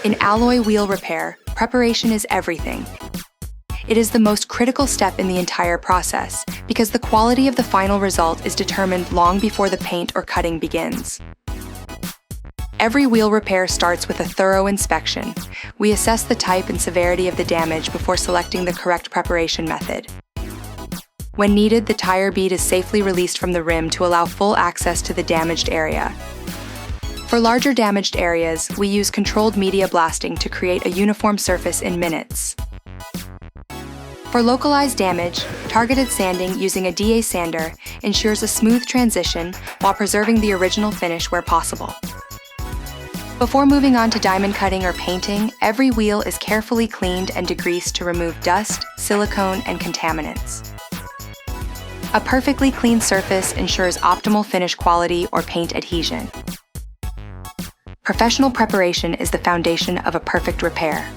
In alloy wheel repair, preparation is everything. It is the most critical step in the entire process because the quality of the final result is determined long before the paint or cutting begins. Every wheel repair starts with a thorough inspection. We assess the type and severity of the damage before selecting the correct preparation method. When needed, the tire bead is safely released from the rim to allow full access to the damaged area. For larger damaged areas, we use controlled media blasting to create a uniform surface in minutes. For localized damage, targeted sanding using a DA sander ensures a smooth transition while preserving the original finish where possible. Before moving on to diamond cutting or painting, every wheel is carefully cleaned and degreased to remove dust, silicone, and contaminants. A perfectly clean surface ensures optimal finish quality or paint adhesion. Professional preparation is the foundation of a perfect repair.